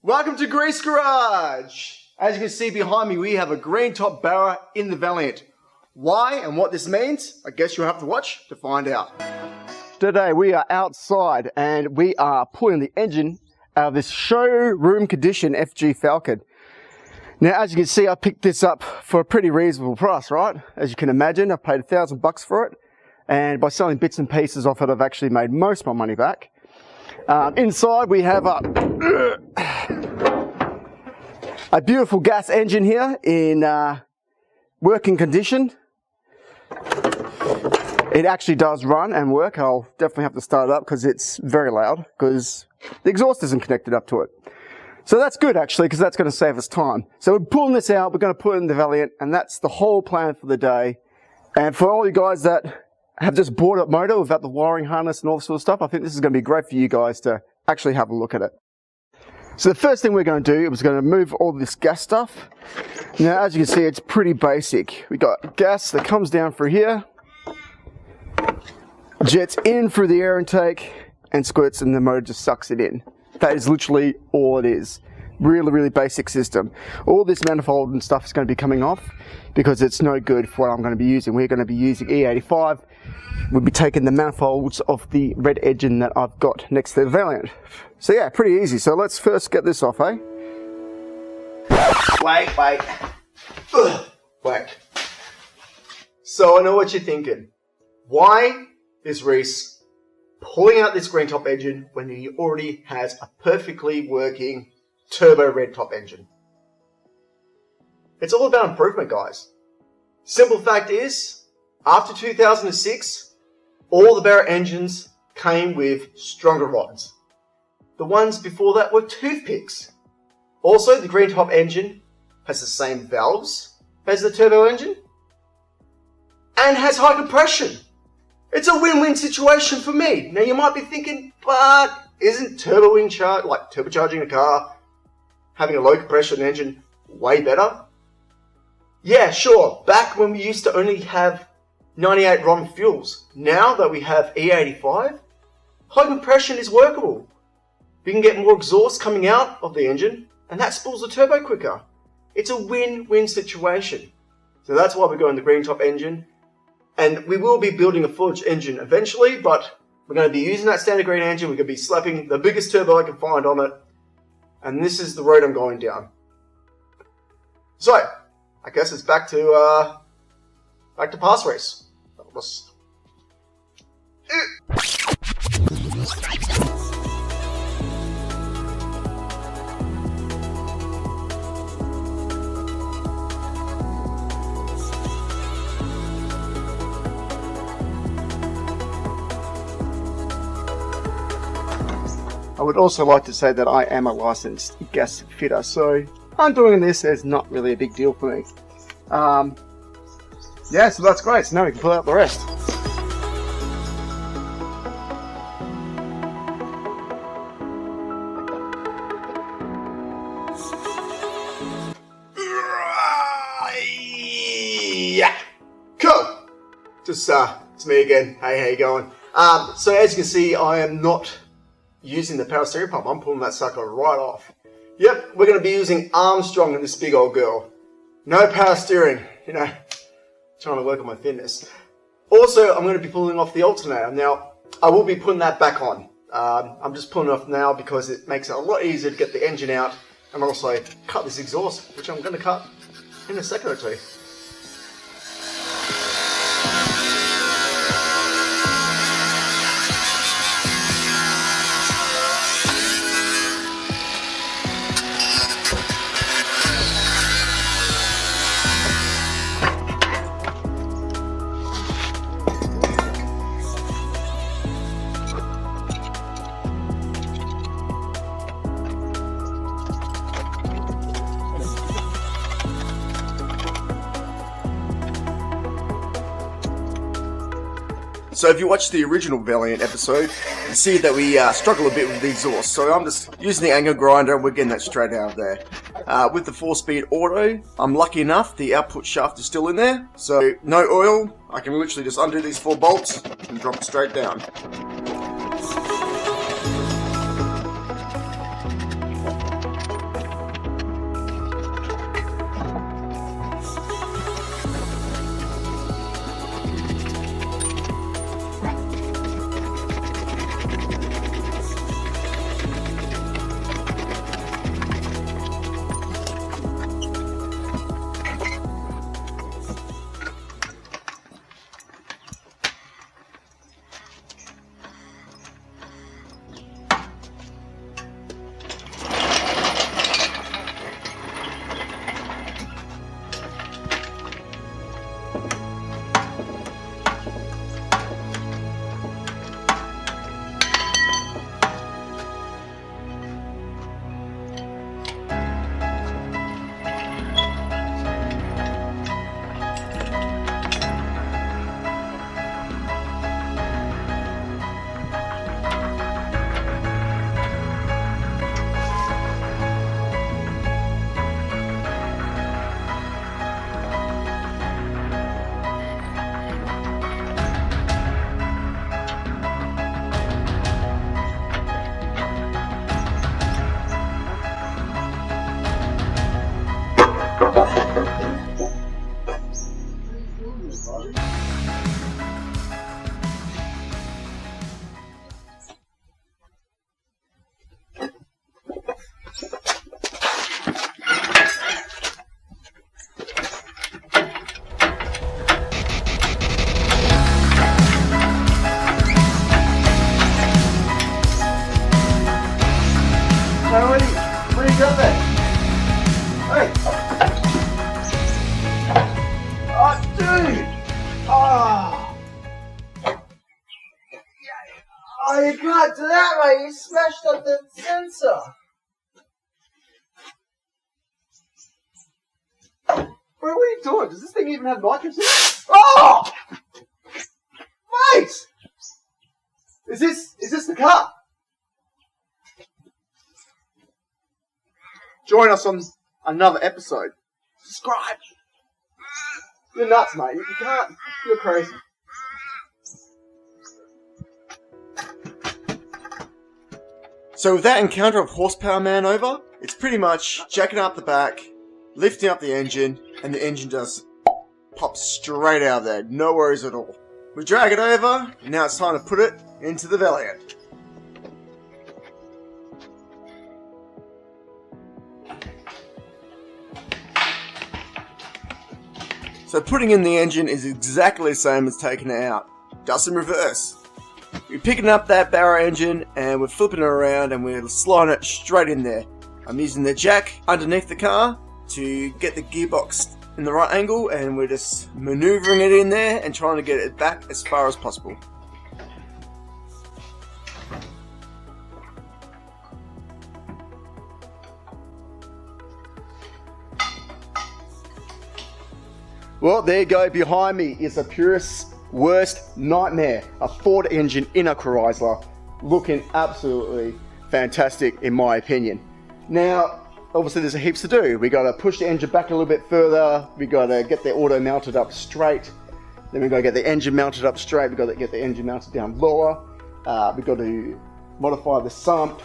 Welcome to Grease Garage! As you can see behind me, we have a green top Barra in the Valiant. Why and what this means, I guess you'll have to watch to find out. Today we are outside and we are pulling the engine out of this showroom condition FG Falcon. Now as you can see, I picked this up for a pretty reasonable price, right? As you can imagine, I paid $1,000 for it. And by selling bits and pieces off it, I've actually made most of my money back. Inside we have a beautiful gas engine here in working condition. It actually does run and work. I'll definitely have to start it up because it's very loud because the exhaust isn't connected up to it. So that's good actually, because that's going to save us time. So we're pulling this out, we're going to put it in the Valiant, and that's the whole plan for the day. And for all you guys that have just bought a motor without the wiring harness and all this sort of stuff, I think this is going to be great for you guys to actually have a look at it. So the first thing we're going to do is going to move all this gas stuff. Now as you can see, it's pretty basic. We got gas that comes down through here, jets in through the air intake and squirts, and the motor just sucks it in. That is literally all it is. Really basic system. All this manifold and stuff is going to be coming off because it's no good for what I'm going to be using. We're going to be using E85. We'll be taking the manifolds of the red engine that I've got next to the Valiant. So yeah, pretty easy. So let's first get this off, eh? Wait. Wait. So I know what you're thinking. Why is Reese pulling out this green top engine when he already has a perfectly working turbo red top engine? It's all about improvement, guys. Simple fact is, after 2006, all the Barra engines came with stronger rods. The ones before that were toothpicks. Also, the green top engine has the same valves as the turbo engine and has high compression. It's a win-win situation for me. Now you might be thinking, but isn't turbocharging a car, having a low compression engine, way better? Yeah, sure. Back when we used to only have 98 ROM fuels, now that we have E85, high compression is workable. We can get more exhaust coming out of the engine, and that spools the turbo quicker. It's a win-win situation. So that's why we're going the green top engine. And we will be building a full engine eventually, but we're going to be using that standard green engine. We're going to be slapping the biggest turbo I can find on it. And this is the road I'm going down. So, I guess it's back to pass race. I would also like to say that I am a licensed gas fitter, so I'm doing this as not really a big deal for me. Yeah, so that's great. So now we can pull out the rest. Yeah, cool. Just it's me again. Hey, how you going? So as you can see, I am not using the power steering pump. I'm pulling that sucker right off. Yep, we're going to be using Armstrong in this big old girl. No power steering, you know, trying to work on my fitness. Also, I'm going to be pulling off the alternator. Now, I will be putting that back on. I'm just pulling it off now because it makes it a lot easier to get the engine out and also cut this exhaust, which I'm going to cut in a second or two. So if you watch the original Valiant episode, you see that we struggle a bit with the exhaust. So I'm just using the angle grinder and we're getting that straight out of there. With the 4-speed auto, I'm lucky enough the output shaft is still in there. So no oil, I can literally just undo these 4 bolts and drop it straight down. Where you got that? Hey! Oh, dude! Oh! Oh, you can't do that, mate! You smashed up the sensor! Bro, what are you doing? Does this thing even have nitrous in it? Oh! Mate! Is this the car? Join us on another episode. Subscribe. You're nuts, mate. You can't. You're crazy. So with that encounter of Horsepower Man over, it's pretty much jacking up the back, lifting up the engine, and the engine just pops straight out of there. No worries at all. We drag it over, and now it's time to put it into the Valiant. So putting in the engine is exactly the same as taking it out, just in reverse. We're picking up that Barra engine and we're flipping it around and we're sliding it straight in there. I'm using the jack underneath the car to get the gearbox in the right angle, and we're just maneuvering it in there and trying to get it back as far as possible. Well, there you go. Behind me is a purist's worst nightmare. A Ford engine in a Chrysler, looking absolutely fantastic in my opinion. Now, obviously there's heaps to do. We got to push the engine back a little bit further. We got to get the auto mounted up straight. Then we got to get the engine mounted up straight. We got to get the engine mounted down lower. We got to modify the sump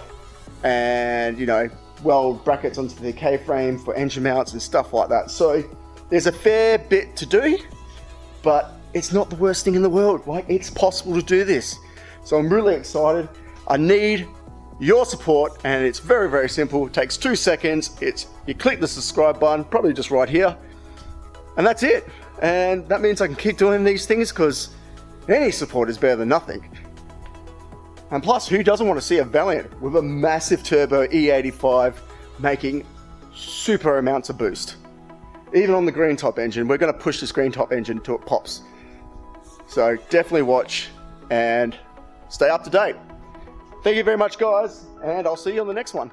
and, you know, weld brackets onto the K-frame for engine mounts and stuff like that. So there's a fair bit to do, but it's not the worst thing in the world. Like, it's possible to do this. So I'm really excited. I need your support, and it's very, very simple. It takes 2 seconds. You click the subscribe button, probably just right here, and that's it. And that means I can keep doing these things, because any support is better than nothing. And plus, who doesn't want to see a Valiant with a massive turbo E85 making super amounts of boost? Even on the green top engine, we're going to push this green top engine till it pops. So definitely watch and stay up to date. Thank you very much, guys, and I'll see you on the next one.